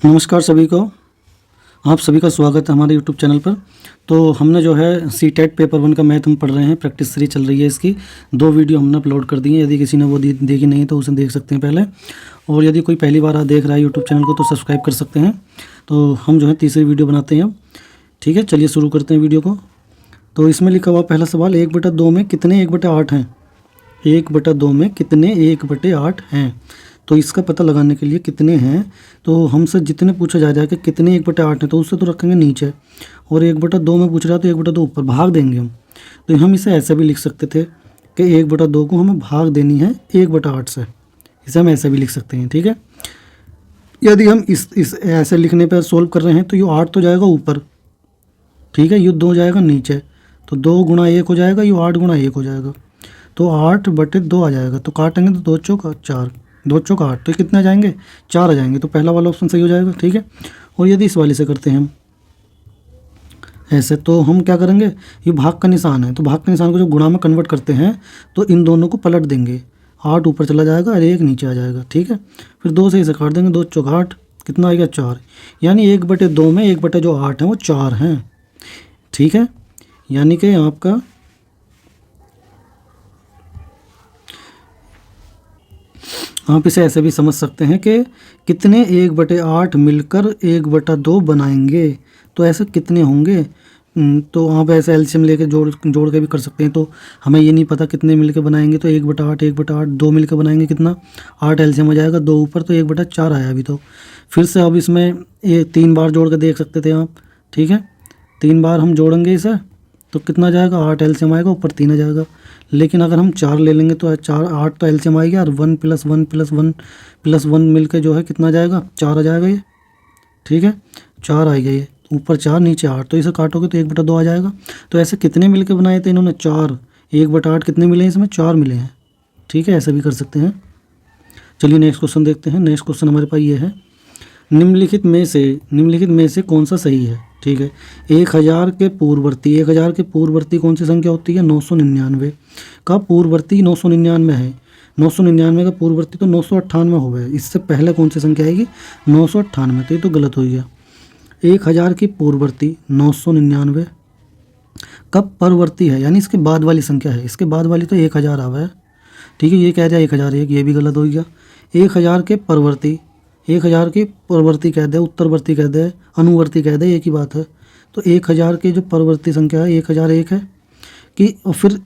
नमस्कार सभी को। आप सभी का स्वागत है हमारे यूट्यूब चैनल पर। तो हमने जो है सीटेट पेपर 1 का मैथ हम पढ़ रहे हैं, प्रैक्टिस सीरीज चल रही है। इसकी 2 वीडियो हमने अपलोड कर दी है। यदि किसी ने वो देखी नहीं तो उसे देख सकते हैं पहले, और यदि कोई पहली बार देख रहा है यूट्यूब चैनल को तो सब्सक्राइब कर सकते हैं। तो हम जो है तीसरी वीडियो बनाते हैं अब। ठीक है, चलिए शुरू करते हैं वीडियो को। तो इसमें लिखा हुआ पहला सवाल, 1/2 में कितने 1/8 हैं? 1/2 में कितने 1/8 हैं? तो इसका पता लगाने के लिए कितने हैं, तो हमसे जितने पूछा जा रहा है कि कितने 1/8 हैं तो उससे तो रखेंगे नीचे, और 1/2 में पूछ रहा है तो 1/2 ऊपर भाग देंगे हम। तो हम इसे ऐसे भी लिख सकते थे कि 1/2 को हमें भाग देनी है 1/8 से। इसे हम ऐसे भी लिख सकते हैं। ठीक है, यदि हम इस ऐसे लिखने पर सोल्व कर रहे हैं तो ये 8 तो जाएगा ऊपर, ठीक है, ये 2 जाएगा नीचे, तो 2 गुणा 1 हो जाएगा, ये 8 गुणा 1 हो जाएगा, तो 8/2 आ जाएगा। तो काटेंगे तो 2 चौक 4, 2 चौक 8, तो कितने आ जाएंगे? 4 आ जाएंगे। तो पहला वाला ऑप्शन सही हो जाएगा। ठीक है, और यदि इस वाले से करते हैं हम ऐसे, तो हम क्या करेंगे, ये भाग का निशान है, तो भाग के निशान को जब गुणा में कन्वर्ट करते हैं तो इन दोनों को पलट देंगे, 8 ऊपर चला जाएगा और 1 नीचे आ जाएगा। ठीक है, फिर 2 से इसे काट देंगे, 2 चौक 8, कितना आएगा? 4। यानी 1/2 में 1/8 है वो 4 हैं। ठीक है, यानी कि आपका आप इसे ऐसे भी समझ सकते हैं कि कितने 1/8 मिलकर 1/2 बनाएंगे। तो ऐसे कितने होंगे, तो आप ऐसे एलसीएम लेके जोड़ के भी कर सकते हैं। तो हमें ये नहीं पता कितने मिलके बनाएंगे, तो 1/8 1/8 2 मिलकर बनाएंगे, कितना? 8 एलसीएम हो जाएगा, 2 ऊपर, तो 1/4 आया अभी। तो फिर से अब इसमें ये 3 बार जोड़ के देख सकते थे आप। ठीक है, 3 बार हम जोड़ेंगे इसे तो कितना जाएगा? 8 एलसीएम आएगा, ऊपर 3 आ जाएगा। लेकिन अगर हम 4 ले लेंगे तो 4 8 तो एलसीएम आएगा, और 1 + 1 + 1 + 1 मिलकर जो है कितना जाएगा? 4 आ जाएगा ये। ठीक है, 4 आएगा, ये ऊपर 4 नीचे 8, तो इसे काटोगे तो 1/2 आ जाएगा। तो ऐसे कितने मिलके बनाए थे इन्होंने? 4। 1/8 कितने मिले हैं इसमें? 4 मिले हैं। ठीक है, ऐसे भी कर सकते हैं। चलिए नेक्स्ट क्वेश्चन देखते हैं। नेक्स्ट क्वेश्चन हमारे पास ये है, निम्नलिखित में से कौन सा सही है? ठीक है, 1000 के पूर्ववर्ती कौन सी संख्या होती है? 999 का पूर्ववर्ती 999 है। 999 का पूर्ववर्ती तो 998 हो गया। इससे पहले कौन सी संख्या आएगी? 998। तो ये तो गलत हो गया। 1000 की पूर्ववर्ती 999 का परवर्ती है, यानी इसके बाद वाली संख्या है। इसके बाद वाली तो 1000 आवा है। ठीक है, ये कह दिया 1001, ये भी गलत हो गया। 1000 के परवर्ती, 1000 की परवर्ती कह दे, उत्तरवर्ती कह दे, अनुवर्ती कह दे, एक ही बात है। तो 1000 के जो परवर्ती संख्या है 1001 है कि, और फिर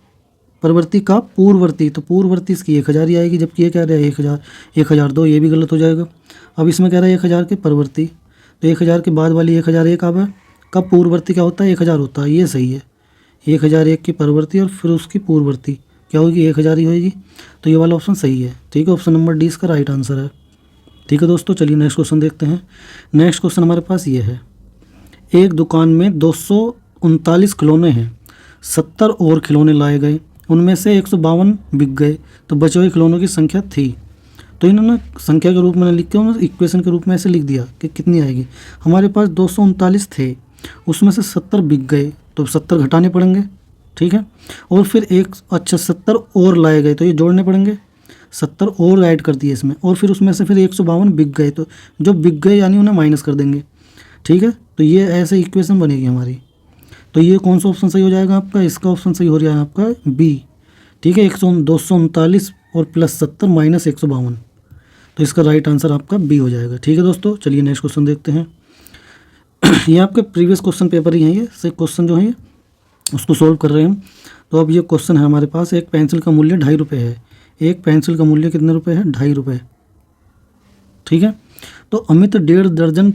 परवर्ती का पूर्ववर्ती, तो पूर्ववर्ती इसकी 1000 ही आएगी, जबकि ये कह रहा है 1000 1002, ये भी गलत हो जाएगा। अब इसमें कह रहा है 1000 के परवर्ती, तो 1000 के बाद वाली 1001 अब है, का पूर्ववर्ती क्या होता है? 1000 होता है, ये सही है। 1001 की परवर्ती और फिर उसकी पूर्ववर्ती क्या होगी? 1000 ही होगी। तो ये वाला ऑप्शन सही है। ठीक है, ऑप्शन नंबर डी इसका राइट आंसर है। ठीक है दोस्तों, चलिए नेक्स्ट क्वेश्चन देखते हैं। नेक्स्ट क्वेश्चन हमारे पास ये है, एक दुकान में 239 खिलौने हैं, 70 और खिलौने लाए गए, उनमें से 152 बिक गए, तो बचे हुए खिलौनों की संख्या थी। तो इन्होंने संख्या के रूप में लिख के उन्होंने इक्वेशन के रूप में ऐसे लिख दिया कि कितनी आएगी। हमारे पास 239 थे, उसमें से 70 बिक गए, तो 70 घटाने पड़ेंगे। ठीक है, और फिर 70 और लाए गए, तो ये जोड़ने पड़ेंगे। 70 और ऐड कर दिए इसमें, और फिर उसमें से फिर 152 बिक गए, तो जो बिक गए यानी उन्हें माइनस कर देंगे। ठीक है, तो ये ऐसे इक्वेशन बनेगी हमारी। तो ये कौन सा ऑप्शन सही हो जाएगा आपका? इसका ऑप्शन सही हो रहा है आपका बी। ठीक है, 239 और प्लस 70 माइनस 152, तो इसका राइट आंसर आपका बी हो जाएगा। ठीक है दोस्तों, चलिए नेक्स्ट क्वेश्चन देखते हैं। ये आपके प्रीवियस क्वेश्चन पेपर ही हैं, ये से क्वेश्चन जो है उसको सोल्व कर रहे हैं हम। तो अब ये क्वेश्चन है हमारे पास, एक पेंसिल का मूल्य 2.5 रुपये है। एक पेंसिल का मूल्य कितने रुपए है? 2.5 रुपये। ठीक है, तो अमित 1.5 दर्जन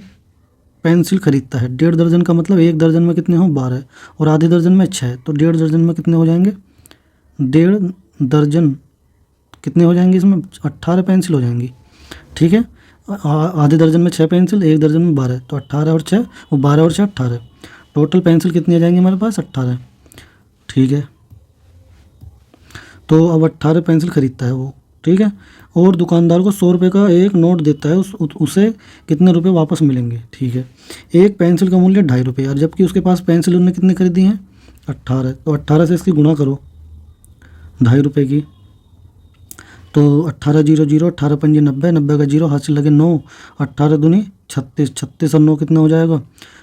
पेंसिल खरीदता है। 1.5 दर्जन का मतलब 1 दर्जन में कितने हो? 12, और आधे दर्जन में 6, तो 1.5 दर्जन में कितने हो जाएंगे? 1.5 दर्जन कितने हो जाएंगे इसमें? 18 पेंसिल हो जाएंगी। ठीक है, आधे दर्जन में 6 पेंसिल, 1 दर्जन में 12, तो 18 और 6, वो 12 और 6 18, टोटल पेंसिल कितनी आ जाएंगी हमारे पास? 18। ठीक है, तो अब 18 पेंसिल खरीदता है वो। ठीक है, और दुकानदार को 100 रुपये का एक नोट देता है, उसे कितने रुपए वापस मिलेंगे? ठीक है, एक पेंसिल का मूल्य 2.5 रुपये, और जबकि उसके पास पेंसिल उन्होंने कितनी खरीदी हैं? 18, तो 18 से इसकी गुणा करो 2.5 रुपये की, तो 18 0 0, 18 5 90, 90 का 0 हाथ से लगे 9, 18 दूनी 36, 36 और 9 कितना हो जाएगा?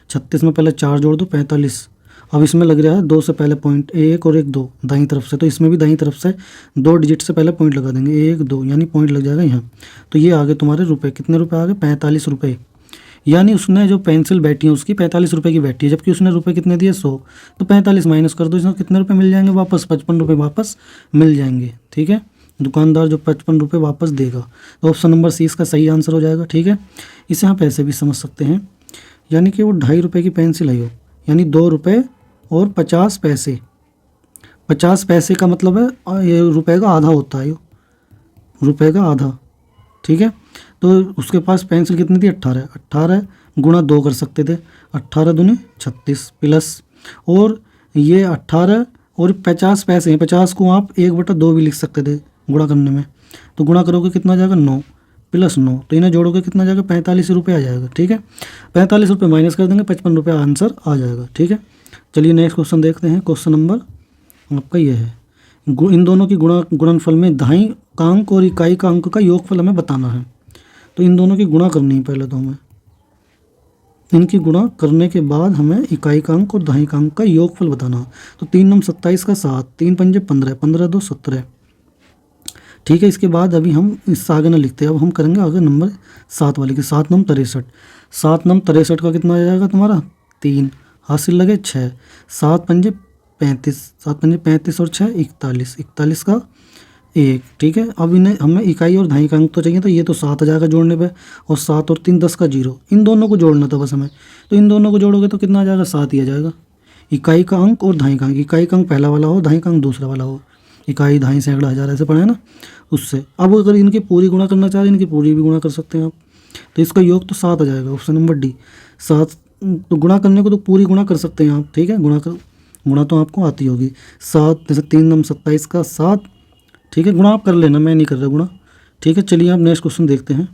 36 में पहले 4 जोड़ दो 45। अब इसमें लग रहा है 2 से पहले पॉइंट, 1 और 1 2 दाईं तरफ से, तो इसमें भी दाईं तरफ से 2 डिजिट से पहले पॉइंट लगा देंगे, 1 2 यानी पॉइंट लग जाएगा यहाँ। तो ये आगे तुम्हारे रुपए, कितने रुपए आ गए? 45 रुपये। यानी उसने जो पेंसिल बैठी है उसकी 45 रुपये की बैठी है, जबकि उसने रुपए कितने दिए? 100। तो 45 माइनस कर दो, इसमें कितने रुपए मिल जाएंगे वापस? 55 रुपये वापस मिल जाएंगे। ठीक है, दुकानदार जो 55 रुपये वापस देगा। तो ऑप्शन नंबर सी इसका सही आंसर हो जाएगा। ठीक है, इसे आप ऐसे भी समझ सकते हैं, यानी कि वो 2.5 रुपये की पेंसिल है, यानी 2 रुपये और 50 पैसे। 50 पैसे का मतलब है ये रुपए का आधा होता है, रुपए का आधा। ठीक है, तो उसके पास पेंसिल कितनी थी? 18। 18 गुणा 2 कर सकते थे, 18 दूनी 36 प्लस, और ये 18 और 50 पैसे हैं, 50 को आप 1/2 भी लिख सकते थे गुणा करने में। तो गुणा करोगे कितना जाएगा? 9 प्लस 9, तो इन्हें जोड़ोगे कितना जाएगा? 45 रुपये आ जाएगा। ठीक है, 45 रुपये माइनस कर देंगे, 55 रुपये आंसर आ जाएगा। ठीक है, चलिए नेक्स्ट क्वेश्चन देखते हैं। क्वेश्चन नंबर आपका ये है, इन दोनों की गुणनफल में दहाई का अंक और इकाई का अंक का योगफल हमें बताना है। तो इन दोनों की गुणा करनी है पहले, तो हमें इनकी गुणा करने के बाद हमें इकाई का अंक और दहाई का अंक का योगफल बताना। तो 3 नम 27 का 7, 3 पंजे 15, 15 2 17। ठीक है, इसके बाद अभी हम इससे आगे ना लिखते हैं, अब हम करेंगे आगे नंबर 7 वाले की। 7 नम 63, 7 नम 63 का कितना आ जाएगा तुम्हारा? 3, हासिल लगे 6, 7 पंजे 35, 7 पंजे 35 और 6 41, 41 का 1। ठीक है, अब इन्हें हमें इकाई और दहाई का अंक तो चाहिए, तो ये तो 7 आ जाएगा जोड़ने पे, और 7 और 3 10 का 0, इन दोनों को जोड़ना था बस हमें। तो इन दोनों को जोड़ोगे तो कितना आ जाएगा? 7 ही आ जाएगा। इकाई का अंक और दहाई का अंक, इकाई का अंक पहला वाला हो, दहाई का अंक दूसरा वाला हो। इकाई दहाई सैकड़ा हज़ार ऐसे पढ़े ना, उससे। अब अगर इनकी पूरी गुणा करना चाह रहे हैं, इनकी पूरी भी गुणा कर सकते हैं आप, तो इसका योग तो 7 आ जाएगा, ऑप्शन नंबर डी 7। तो गुणा करने को तो पूरी गुणा कर सकते हैं आप। ठीक है, गुणा तो आपको आती होगी। 7 जैसे 3 नम 27 का 7। ठीक है, गुणा आप कर लेना, मैं नहीं कर रहा गुणा। ठीक है, चलिए आप नेक्स्ट क्वेश्चन देखते हैं।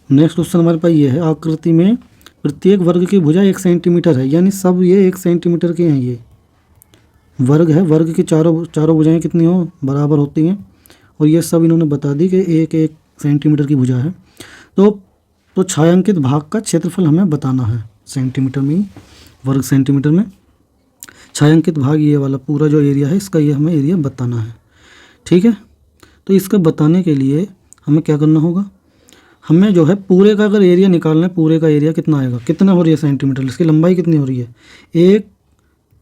नेक्स्ट क्वेश्चन हमारे पास ये है, आकृति में प्रत्येक वर्ग की भुजा 1 सेंटीमीटर है, यानी सब ये 1 सेंटीमीटर के हैं। ये वर्ग है, वर्ग की चारों भुजाएं कितनी हो? बराबर होती हैं, और ये सब इन्होंने बता दी कि 1 सेंटीमीटर की भुजा है। तो छायांकित भाग का क्षेत्रफल हमें बताना है, सेंटीमीटर में ही, वर्ग सेंटीमीटर में। छायांकित भाग ये वाला पूरा जो एरिया है, इसका ये हमें एरिया बताना है। ठीक है, तो इसका बताने के लिए हमें क्या करना होगा? हमें जो है पूरे का अगर एरिया निकालना है, पूरे का एरिया कितना आएगा? कितना हो रही है सेंटीमीटर? इसकी लंबाई कितनी हो रही है? 1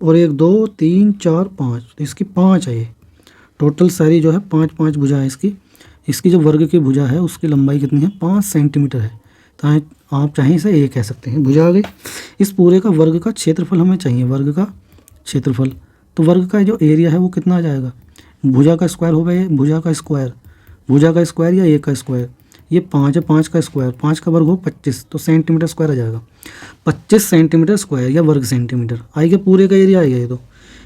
और 1 2 3 4 5, तो इसकी 5 है। ये टोटल सारी जो है 5 भुजा है इसकी। इसकी जो वर्ग की भुजा है उसकी लंबाई कितनी है? 5 सेंटीमीटर है। तो आप चाहें इसे ये कह सकते हैं, भुजा आ गई। इस पूरे का वर्ग का क्षेत्रफल हमें चाहिए, वर्ग का क्षेत्रफल। तो वर्ग का जो एरिया है वो कितना आ जाएगा? भुजा का स्क्वायर हो गया, भुजा का स्क्वायर या 1 का स्क्वायर। ये 5 है, 5 का स्क्वायर, 5 का वर्ग हो 25, तो सेंटीमीटर स्क्वायर आ जाएगा। 25 सेंटीमीटर स्क्वायर या वर्ग सेंटीमीटर आ गया, पूरे का एरिया आ गया।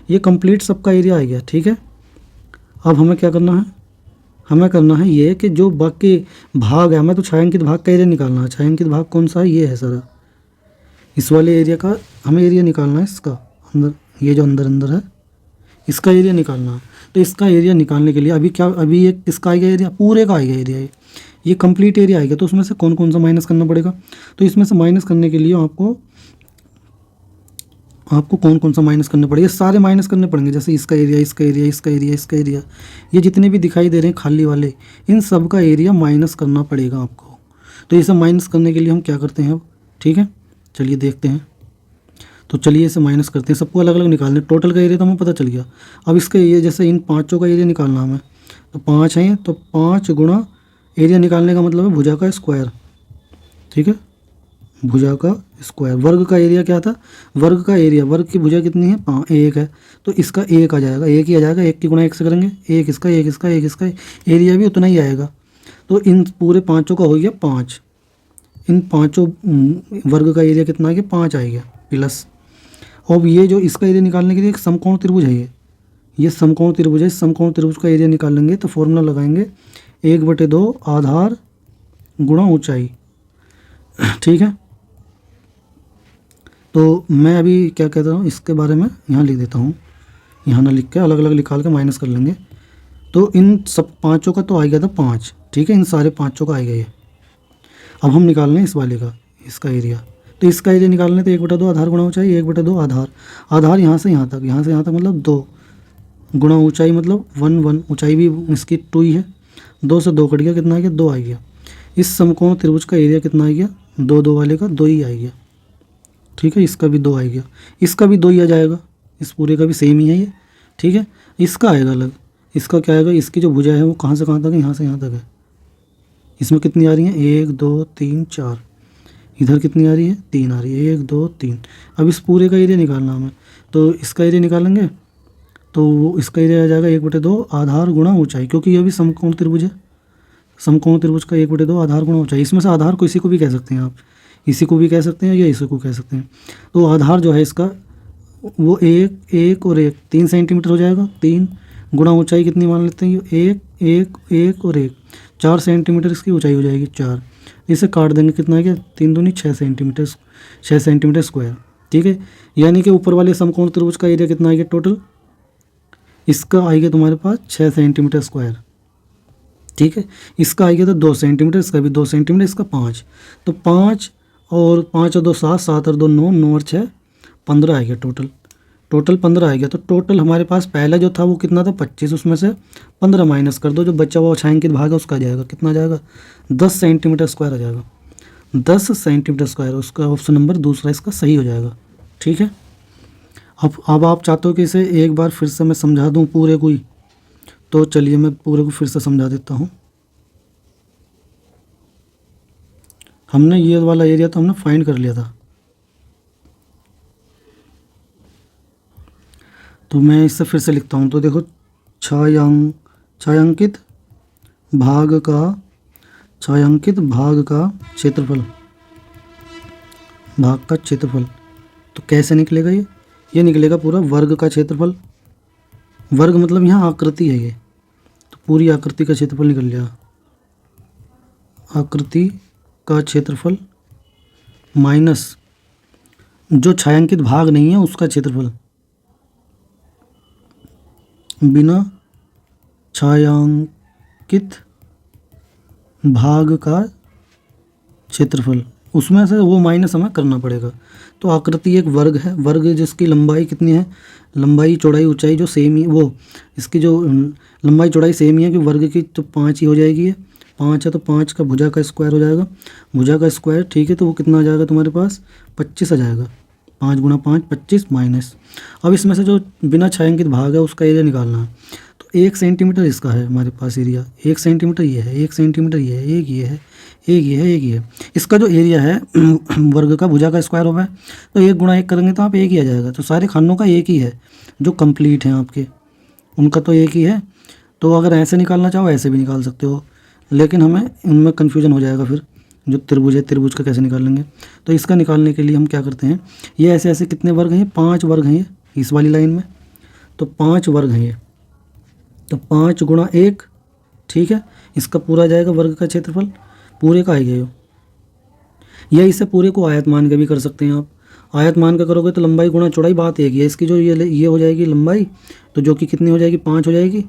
ये कंप्लीट सबका एरिया आ गया। ठीक है, अब हमें क्या करना है? हमें करना है ये कि जो बाकी भाग है, हमें तो छायांकित भाग का एरिया निकालना है। छायांकित भाग कौन सा है? ये है सारा, इस वाले एरिया का हमें एरिया निकालना है। इसका अंदर, ये जो अंदर है, इसका एरिया निकालना है। तो इसका एरिया निकालने के लिए अभी ये किसका आएगा एरिया? पूरे का आएगा एरिया, ये कंप्लीट एरिया आएगा। तो उसमें से कौन कौन सा माइनस करना पड़ेगा? तो इसमें से माइनस करने के लिए आपको कौन कौन सा माइनस करने पड़ेगा? सारे माइनस करने पड़ेंगे, जैसे इसका एरिया, इसका एरिया, इसका एरिया, इसका एरिया, ये जितने भी दिखाई दे रहे हैं खाली वाले, इन सब का एरिया माइनस करना पड़ेगा आपको। तो ये सब माइनस करने के लिए हम क्या करते हैं अब? ठीक है, चलिए देखते हैं। तो चलिए इसे माइनस करते हैं, सबको अलग अलग निकालने। टोटल का एरिया तो हमें पता चल गया। अब इसका ये जैसे इन पाँचों का एरिया निकालना हमें, तो 5 है, तो 5 गुणा एरिया निकालने का मतलब है भुजा का स्क्वायर। ठीक है, भुजा का स्क्वायर। वर्ग का एरिया क्या था? वर्ग का एरिया, वर्ग की भुजा कितनी है? 1 है, तो इसका 1 आ जाएगा, 1 ही आ जाएगा। 1 की गुणा 1 से करेंगे, 1 इसका, 1 इसका, 1 इसका, एरिया भी उतना ही आएगा। तो इन पूरे पाँचों का हो गया 5। इन पाँचों वर्ग का एरिया कितना आ गया? 5 आ गया प्लस। अब ये जो इसका एरिया निकालने के लिए एक समकोण त्रिभुज है, ये समकोण त्रिभुज है। इस समकोण त्रिभुज का एरिया निकालेंगे तो फॉर्मूला लगाएंगे 1/2 आधार गुणा ऊंचाई। ठीक है, तो मैं अभी क्या कहता हूँ इसके बारे में यहाँ लिख देता हूँ, यहाँ ना लिख के अलग अलग निकाल के माइनस कर लेंगे। तो इन सब पाँचों का तो आ गया था 5। ठीक है, इन सारे पाँचों का आ गया ये। अब हम निकाल लें इस वाले का, इसका एरिया। तो इसका एरिया निकालने तो 1/2 आधार गुणा ऊंचाई, 1/2 आधार, आधार यहाँ से यहाँ तक, यहाँ से यहाँ तक मतलब 2 गुणा ऊंचाई मतलब 1 1, ऊंचाई भी इसकी 2 ही है, 2 से 2 कट गया, कितना आ गया 2 आ गया। इस समकोण त्रिभुज का एरिया कितना आ गया, 2 2 वाले का 2 ही आ गया, ठीक है। इसका भी 2 आ गया, इसका भी 2 ही आ जाएगा, इस पूरे का भी सेम ही है ये, ठीक है। इसका आएगा अलग, इसका क्या आएगा, इसकी जो भुजा है वो कहाँ से कहाँ तक है, यहाँ से यहाँ तक है। इसमें कितनी आ रही है, 1 2 3 4, इधर कितनी आ रही है, 3 आ रही है, 1 2 3। अब इस पूरे का एरिया निकालना हमें, तो इसका एरिया निकालेंगे तो इसका एरिया आ जाएगा 1/2 आधार गुणा ऊंचाई, क्योंकि ये भी समकोण त्रिभुज है। समकोण त्रिभुज का 1/2 आधार गुणा ऊंचाई, इसमें से आधार को इसी को भी कह सकते हैं आप, इसी को भी कह सकते हैं या इसी को कह सकते हैं। तो आधार जो है इसका वो 1 1 और 1 3 सेंटीमीटर हो जाएगा, 3 गुणा ऊंचाई कितनी मान लेते हैं, 1 1 1 और 1 4 सेंटीमीटर इसकी ऊंचाई हो जाएगी 4। इसे काट देंगे, कितना आ गया 3 दूनी 6 सेंटीमीटर, 6 सेंटीमीटर स्क्वायर, ठीक है। यानी कि ऊपर वाले समकोण त्रिभुज का एरिया कितना आ गया टोटल, इसका आएगा तुम्हारे पास 6 सेंटीमीटर स्क्वायर, ठीक है। इसका आएगा तो 2 सेंटीमीटर, इसका भी 2 सेंटीमीटर, इसका 5, तो 5 और 5 और 2 7, 7 और 2 9, 9 और 6 15 आ गया टोटल, टोटल 15 आ गया। तो टोटल हमारे पास पहला जो था वो कितना था 25, उसमें से 15 माइनस कर दो, जो बचा हुआ छायांकित भाग है उसका आ जाएगा, कितना आ जाएगा 10 सेंटीमीटर स्क्वायर आ जाएगा, 10 सेंटीमीटर स्क्वायर। उसका ऑप्शन नंबर दूसरा इसका सही हो जाएगा, ठीक है। अब आप चाहते हो कि इसे एक बार फिर से मैं समझा दूँ पूरे को ही, तो चलिए मैं पूरे को फिर से समझा देता हूँ। हमने ये वाला एरिया तो हमने फाइंड कर लिया था, तो मैं इससे फिर से लिखता हूँ। तो देखो छायांकित भाग का क्षेत्रफल, तो कैसे निकलेगा ये निकलेगा पूरा वर्ग का क्षेत्रफल। वर्ग मतलब यहाँ आकृति है ये, तो पूरी आकृति का क्षेत्रफल निकल जाएगा, आकृति का क्षेत्रफल माइनस जो छायांकित भाग नहीं है उसका क्षेत्रफल, बिना छायांकित भाग का क्षेत्रफल, उसमें से वो माइनस हमें करना पड़ेगा। तो आकृति एक वर्ग है, वर्ग जिसकी लंबाई कितनी है, लंबाई चौड़ाई ऊंचाई जो सेम ही, वो इसकी जो लंबाई चौड़ाई सेम ही है कि वर्ग की तो 5 ही हो जाएगी, ये 5 है तो 5 का भुजा का स्क्वायर हो जाएगा, भुजा का स्क्वायर, ठीक है। तो वो कितना आ जाएगा तुम्हारे पास 25 आ जाएगा, 5 गुणा 5 25 माइनस। अब इसमें से जो बिना छायांकित भाग है उसका एरिया निकालना है, तो 1 सेंटीमीटर इसका है हमारे पास एरिया, 1 सेंटीमीटर ये है, 1 सेंटीमीटर ये है, एक ये है, एक ये है, एक ये है। इसका जो एरिया है वर्ग का भुजा का स्क्वायर होगा, तो 1 गुणा 1 करेंगे तो आप 1 ही आ जाएगा। तो सारे खानों का 1 ही है, जो कंप्लीट हैं आपके उनका तो 1 ही है। तो अगर ऐसे निकालना चाहो ऐसे भी निकाल सकते हो, लेकिन हमें इनमें कन्फ्यूजन हो जाएगा फिर, जो त्रिभुज है त्रिभुज का कैसे निकालेंगे। तो इसका निकालने के लिए हम क्या करते हैं, ये ऐसे ऐसे कितने वर्ग हैं, 5 वर्ग हैं ये इस वाली लाइन में, तो 5 वर्ग हैं ये, तो 5 गुणा 1, ठीक है। इसका पूरा जाएगा वर्ग का क्षेत्रफल, पूरे का आएगा ये, या इसे पूरे को आयत मान के भी कर सकते हैं आप। आयत मान के करोगे तो लंबाई गुणा चौड़ाई बात एक ही है, इसकी जो ये हो जाएगी लंबाई, तो जो कि कितनी हो जाएगी 5 हो जाएगी,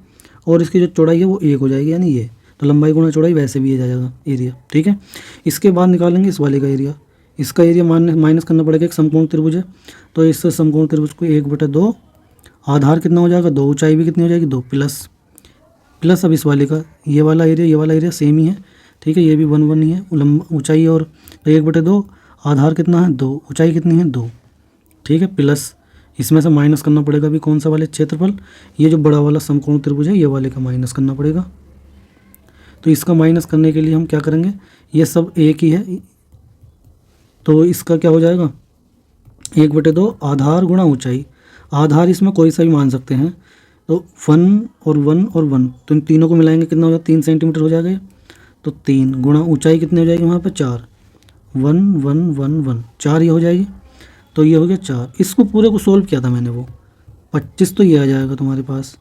और इसकी जो चौड़ाई है वो 1 हो जाएगी, यानी ये, तो लंबाई गुणा चौड़ाई वैसे भी ये जाएगा एरिया, ठीक है। इसके बाद निकालेंगे इस वाले का एरिया, इसका एरिया माइनस करना पड़ेगा, एक समकोण त्रिभुज है, तो इस समकोण त्रिभुज को 1/2 आधार कितना हो जाएगा 2, ऊंचाई भी कितनी हो जाएगी 2 प्लस अब इस वाले का ये वाला एरिया सेम ही है, ठीक है। ये भी 1 1 ही है, ऊंचाई और, तो 1/2 आधार कितना है 2, ऊंचाई कितनी है 2, ठीक है। प्लस इसमें से माइनस करना पड़ेगा भी कौन सा वाले क्षेत्रफल, ये जो बड़ा वाला समकोण त्रिभुज है ये वाले का माइनस करना पड़ेगा। तो इसका माइनस करने के लिए हम क्या करेंगे, ये सब एक ही है, तो इसका क्या हो जाएगा 1/2 आधार गुणा ऊंचाई, आधार इसमें कोई सा भी मान सकते हैं, तो 1 और 1 और 1, तो इन तीनों को मिलाएंगे कितना हो जाएगा 3 सेंटीमीटर हो जाएगा, तो 3 गुणा ऊंचाई कितनी हो जाएगी वहाँ पे 4, 1 1 1 1 4 ये हो जाएगी, तो ये हो गया 4। इसको पूरे को सोल्व किया था मैंने, वो 25 तो ये आ जाएगा तुम्हारे पास,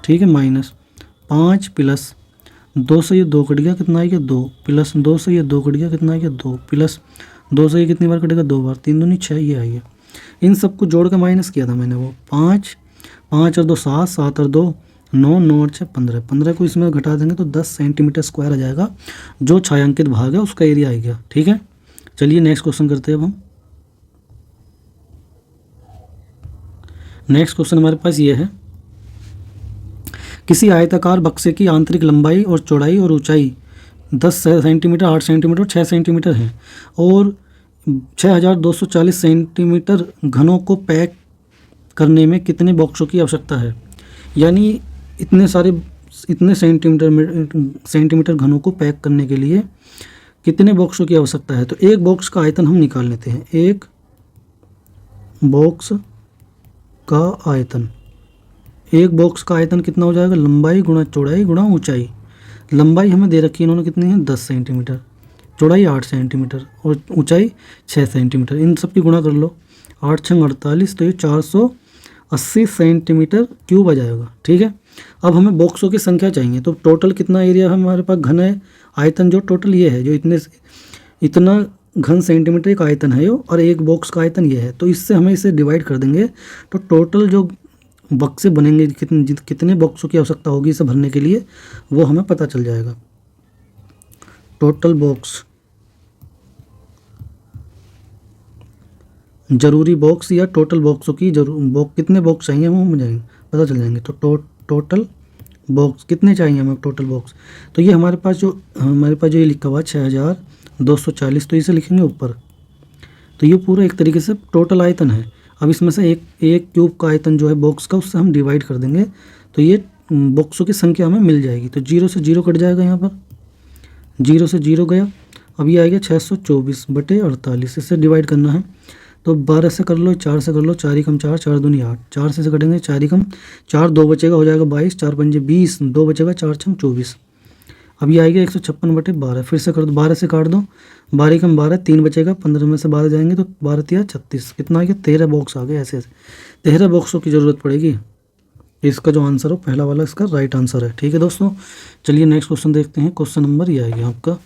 ठीक है, माइनस 5 प्लस 2 से ये 2 कट गया, कितना आएगा 2, प्लस 2 से ये 2 कट गया, कितना आएगा 2, प्लस 2 से ये कितनी बार कटेगा 2 बार, 3 दूनी 6 ये आएगा। इन सबको जोड़ के माइनस किया था मैंने, वो 5 5 और 2 7, 7 और 2 9, 9 और 6 15, 15 को इसमें घटा देंगे तो 10 सेंटीमीटर स्क्वायर आ जाएगा, जो छायांकित भाग है उसका एरिया आ गया, ठीक है। चलिए नेक्स्ट क्वेश्चन करते हैं अब हम। नेक्स्ट क्वेश्चन हमारे पास ये है, किसी आयताकार बक्से की आंतरिक लंबाई और चौड़ाई और ऊंचाई 10 सेंटीमीटर, 8 सेंटीमीटर और 6 सेंटीमीटर है और 6240 सेंटीमीटर घनों को पैक करने में कितने बॉक्सों की आवश्यकता है। यानी इतने सेंटीमीटर घनों को पैक करने के लिए कितने बॉक्सों की आवश्यकता है। तो एक बॉक्स का आयतन हम निकाल लेते हैं। एक बॉक्स का आयतन, एक बॉक्स का आयतन कितना हो जाएगा, लंबाई गुणा चौड़ाई गुणा ऊंचाई। लंबाई हमें दे रखी है इन्होंने कितनी है, 10 सेंटीमीटर, चौड़ाई 8 सेंटीमीटर और ऊंचाई 6 सेंटीमीटर। इन सब की गुणा कर लो, 8 छंग 48, तो ये 480 सेंटीमीटर क्यूब आ जाएगा। ठीक है, अब हमें बॉक्सों की संख्या चाहिए। तो टोटल कितना एरिया हमारे पास घन है, आयतन जो टोटल ये है, जो इतना घन सेंटीमीटर एक आयतन है यो, और एक बॉक्स का आयतन ये है। तो इससे हमें इसे डिवाइड कर देंगे तो टोटल जो बक्से बनेंगे, कितने बॉक्सों की आवश्यकता होगी इसे भरने के लिए, वो हमें पता चल जाएगा। टोटल बॉक्स, जरूरी बॉक्स या टोटल बॉक्सों की कितने बॉक्स चाहिए वो हमें पता चल जाएंगे। तो टोटल बॉक्स कितने चाहिए हमें, टोटल बॉक्स। तो ये हमारे पास जो ये लिखा हुआ है 6240, तो इसे लिखेंगे ऊपर। तो ये पूरा एक तरीके से टोटल आयतन है। अब इसमें से एक क्यूब का आयतन जो है बॉक्स का, उससे हम डिवाइड कर देंगे तो ये बॉक्सों की संख्या हमें मिल जाएगी। तो 0 से 0 कट जाएगा, यहाँ पर 0 से 0 गया। अब ये आएगा 624/48, इससे डिवाइड करना है। तो 12 से कर लो, 4 से कर लो, 4 एकम 4, 4 दूनी 8, 4 से कटेंगे, 4 एकम 4, 2 बचेगा, हो जाएगा 22, 4 पंजे 20, 2 बचेगा, 4 छंग 24। अब ये आएगा 156/12, फिर से कर दो, 12 से काट दो, 12 एकम 12, 3 बचेगा, 15 में से 12 जाएंगे तो 12 तिया 36, कितना आ गया, 13 बॉक्स आ गए। ऐसे 13 बॉक्सों की ज़रूरत पड़ेगी। इसका जो आंसर हो पहला वाला इसका राइट आंसर है। ठीक है दोस्तों, चलिए नेक्स्ट क्वेश्चन देखते हैं। क्वेश्चन नंबर ये आएगा आपका,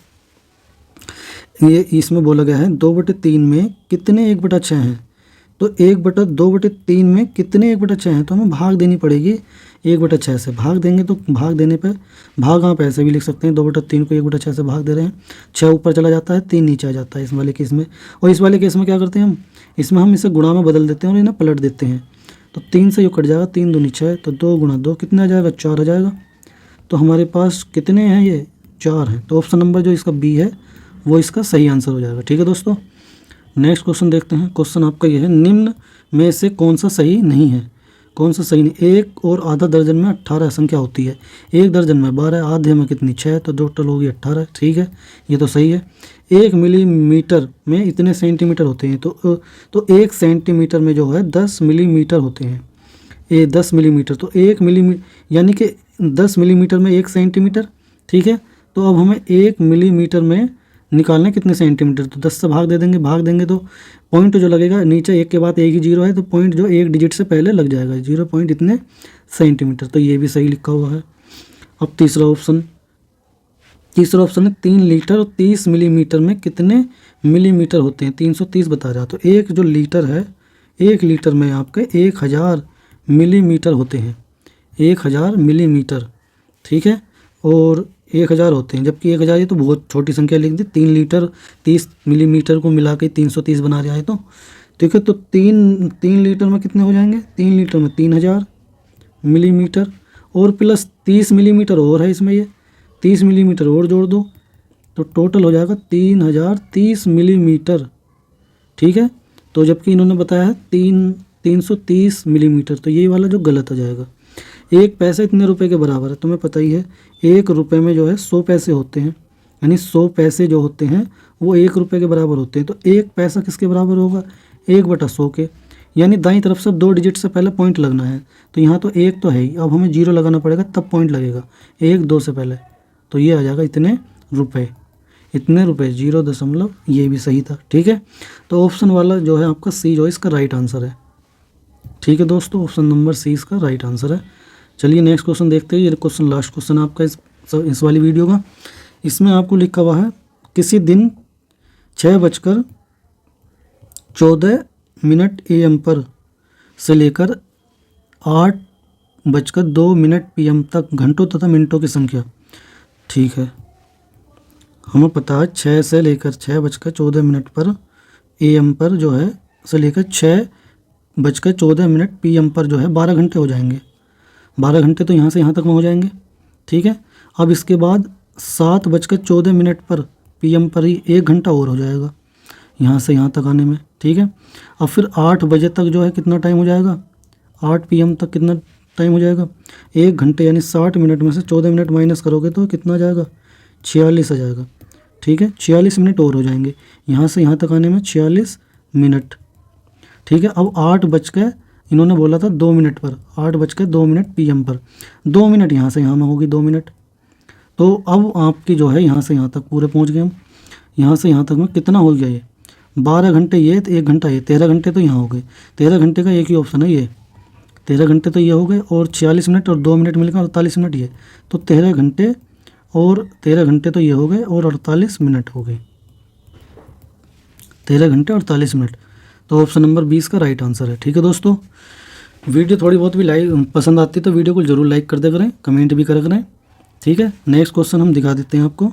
ये इसमें बोला गया है 2/3 में कितने 1/6 हैं। तो 2/3 में कितने 1/6 हैं, तो हमें भाग देनी पड़ेगी 1/6 से। भाग देंगे तो भाग देने पे भाग आप ऐसे भी लिख सकते हैं, 2/3 को 1/6 से भाग दे रहे हैं, 6 ऊपर चला जाता है, 3 नीचे आ जाता है इस वाले केस में। और इस वाले केस में क्या करते हैं हम इसे गुणा में बदल देते हैं और इन्हें पलट देते हैं। तो 3 से ये कट जाएगा, 3 दूनी 6, तो 2 गुणा 2 कितना आ जाएगा, 4 आ जाएगा। तो हमारे पास कितने हैं, ये 4 हैं। तो ऑप्शन नंबर जो इसका बी है वो इसका सही आंसर हो जाएगा। ठीक है दोस्तों, नेक्स्ट क्वेश्चन देखते हैं। क्वेश्चन आपका ये है, निम्न में से कौन सा सही नहीं है। कौन सा सही नहीं, 1 और आधा दर्जन में 18 संख्या होती है, 1 दर्जन में 12, आधे में कितनी 6, तो टोटल होगी 18। ठीक है, ये तो सही है। 1 मिलीमीटर में इतने सेंटीमीटर होते हैं, तो 1 सेंटीमीटर में जो है 10 मिलीमीटर होते हैं। ये 10 मिलीमीटर, तो 1 मिलीमीटर यानी कि 10 मिलीमीटर में 1 सेंटीमीटर। ठीक है, तो अब हमें 1 मिलीमीटर में निकालना कितने सेंटीमीटर, तो 10 से भाग देंगे तो पॉइंट जो लगेगा नीचे, एक के बाद एक ही 0 है, तो पॉइंट जो एक डिजिट से पहले लग जाएगा, 0 पॉइंट इतने सेंटीमीटर। तो ये भी सही लिखा हुआ है। अब तीसरा ऑप्शन है 3 लीटर और 30 मिलीमीटर में कितने मिलीमीटर होते हैं, 330 बता रहा। तो एक जो लीटर है, 1 लीटर में आपके 1000 मिलीमीटर होते हैं, 1000 मिलीमीटर। ठीक है, और 1000 होते हैं, जबकि 1000 ये तो बहुत छोटी संख्या लिख दी। 3 लीटर 30 मिलीमीटर को मिला के 330 बना रहा है। तो ठीक है, तो 3 लीटर में कितने हो जाएंगे, 3 लीटर में 3000 मिलीमीटर और प्लस 30 मिलीमीटर और है इसमें, ये 30 मिलीमीटर और जोड़ दो तो टोटल हो जाएगा 3030 मिलीमीटर। ठीक है, तो जबकि इन्होंने बताया है 330 मिलीमीटर, तो ये वाला जो गलत हो जाएगा। 1 पैसा इतने रुपए के बराबर है, तुम्हें पता ही है। 1 रुपये में जो है 100 पैसे होते हैं, यानी 100 पैसे जो होते हैं वो 1 रुपये के बराबर होते हैं। तो 1 पैसा किसके बराबर होगा, 1/100 के, यानी दाईं तरफ से 2 डिजिट से पहले पॉइंट लगना है। तो यहाँ तो 1 तो है ही, अब हमें 0 लगाना पड़ेगा तब पॉइंट लगेगा, 1 2 से पहले। तो ये आ जाएगा इतने रुपये, 0 ये भी सही था। ठीक है, तो ऑप्शन वाला जो है आपका सी जो है इसका राइट आंसर है। ठीक है दोस्तों, ऑप्शन नंबर सी इसका राइट आंसर है। चलिए नेक्स्ट क्वेश्चन देखते हैं। ये क्वेश्चन लास्ट क्वेश्चन आपका इस वाली वीडियो का। इसमें आपको लिखा हुआ है, किसी दिन 6:14 AM पर से लेकर 8:02 PM तक घंटों तथा मिनटों की संख्या। ठीक है, हमें पता है 6 से लेकर 6:14 पर AM पर जो है से लेकर 6:14 PM पर जो है 12 घंटे हो जाएंगे। 12 घंटे तो यहाँ से यहाँ तक में हो जाएंगे, ठीक है। अब इसके बाद 7:14 पर PM पर ही 1 घंटा और हो जाएगा यहाँ से यहाँ तक आने में, ठीक है। अब फिर 8 बजे तक जो है कितना टाइम हो जाएगा, 8 PM तक कितना टाइम हो जाएगा, 1 घंटे यानी 60 मिनट में से 14 मिनट माइनस करोगे तो कितना आ जाएगा, 46 आ जाएगा, ठीक है। 46 मिनट और हो जाएंगे यहाँ से यहाँ तक आने में, 46 मिनट, ठीक है। अब 8 बज के इन्होंने बोला था 2 मिनट पर, 8:02 PM पर 2 मिनट यहाँ से यहाँ में होगी, 2 मिनट। तो अब आपकी जो है यहाँ से यहाँ तक पूरे पहुँच गए हम। यहाँ से यहाँ तक में कितना हो गया, ये 12 घंटे ये, 1 घंटा ये, 13 घंटे तो यहाँ हो गए। 13 घंटे का एक ही ऑप्शन है ये, 13 घंटे तो ये हो गए, और 46 मिनट और 2 मिनट मिलकर 48 मिनट ये, तो 13 घंटे और 13 घंटे तो ये हो गए, और 48 मिनट हो गए, 13 घंटे 48 मिनट। तो ऑप्शन नंबर 20 का राइट आंसर है, ठीक है दोस्तों। वीडियो थोड़ी बहुत भी लाइक पसंद आती है तो वीडियो को जरूर लाइक कर दे करें, कमेंट भी करें करें, ठीक है। नेक्स्ट क्वेश्चन हम दिखा देते हैं आपको।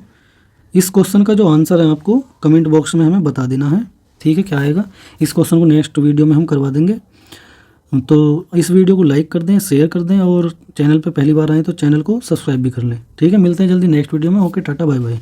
इस क्वेश्चन का जो आंसर है आपको कमेंट बॉक्स में हमें बता देना है, ठीक है, क्या आएगा। इस क्वेश्चन को नेक्स्ट वीडियो में हम करवा देंगे। तो इस वीडियो को लाइक कर दें, शेयर कर दें, और चैनल पे पहली बार आए तो चैनल को सब्सक्राइब भी कर लें, ठीक है। मिलते हैं जल्दी नेक्स्ट वीडियो में। Okay, ta ta bye bye.